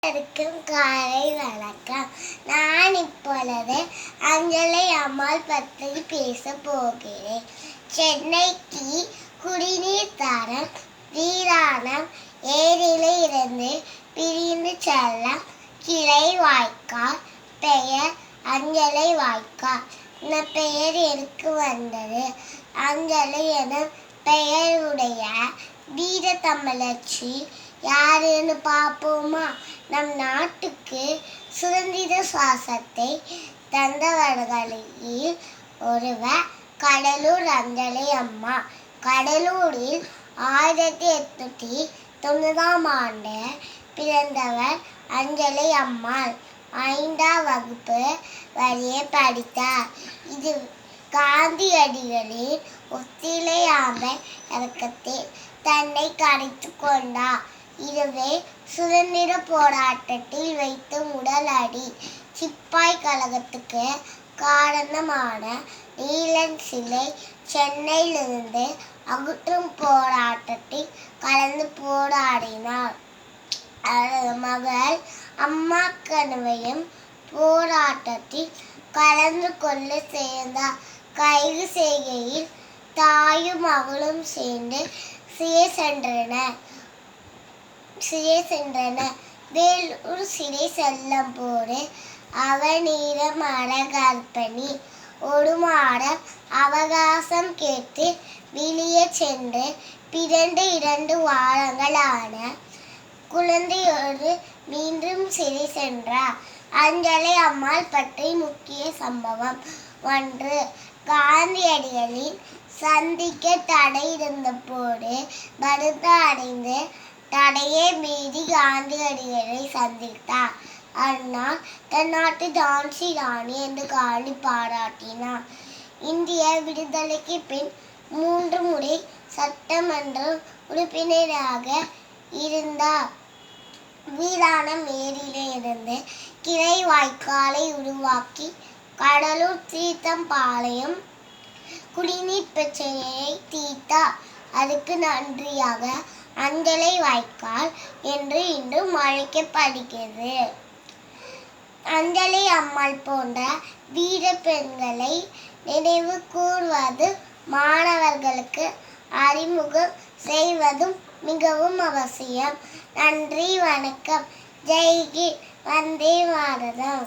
காலை வணக்கம். நான் இப்பொழுது அஞ்சலை அம்மாள் பற்றி பேச போகிறேன். சென்னைக்கு குடிநீர் தரம் வீராணம் ஏரியில் இருந்து பிரிந்து செல்லும் கிளை வாய்க்கால் பெயர் அஞ்சலை வாய்க்கால். இந்த பெயர் எனக்கு வந்தது. அஞ்சலை எனும் பெயருடைய வீர தமிழச்சி யாருன்னு பார்ப்போமா? நம் நாட்டுக்கு சுதந்திர சுவாசத்தை தந்தவர்களில் ஒருவர் கடலூர் அஞ்சலை அம்மா. கடலூரில் 1890ஆம் ஆண்டு பிறந்தவர் அஞ்சலை அம்மாள். 5ஆம் வகுப்பு வரையே படித்தார். இது காந்தியடிகளின் ஒத்துழையாமை இயக்கத்தில் தன்னை கரைத்து கொண்டார். இதுவே சுதந்திர போராட்டத்தில் வைத்த முதல் அடி. சிப்பாய் கழகத்துக்கு காரணமான நீலன் சிலை சென்னையிலிருந்து அகற்றும் போராட்டத்தில் கலந்து போராடினார். அவரது மகள் அம்மா கனவையும் போராட்டத்தில் கலந்து கொள்ள சேர்ந்தார். கைது செய்கையில் தாயும் மகளும் சேர்ந்து சிறை சென்றனர். வேலூர் சிறை செல்லும் போது அவனிடமான கர்ப்பிணி ஒரு மாதம் அவகாசம் கேட்டு வெளியே சென்று பிறந்து 2 வாரங்களான குழந்தையோடு மீண்டும் சிறை சென்றார். அஞ்சலை அம்மாள் பற்றி முக்கிய சம்பவம் 1. காந்தியடிகளின் சந்திக்க தடை இருந்த போது வருத்தம் அடைந்து தடையை மீறி காந்தியடிகளை சந்தித்தார். ஆனால் தன் நாட்டு ஜான்சி ராணி என்று காந்தி பாராட்டினார். இந்திய விடுதலைக்கு பின் 3 முறை சட்டமன்ற உறுப்பினராக இருந்தார். வீராணம் ஏரியிலிருந்து கிளை வாய்க்காலை உருவாக்கி கடலூர் தீர்த்தம்பாளையம் குடிநீர் பிரச்சனையை தீர்த்தார். அதுக்கு நன்றியாக அஞ்சலை வாய்க்கால் என்று இன்றும் அழைக்கப்படுகிறது. அஞ்சலை அம்மாள் போன்ற வீர பெண்களை நினைவு கூர்வது மாணவர்களுக்கு அறிமுகம் செய்வதும் மிகவும் அவசியம். நன்றி, வணக்கம். ஜெய் ஹிந்த், வந்தே மாதரம்.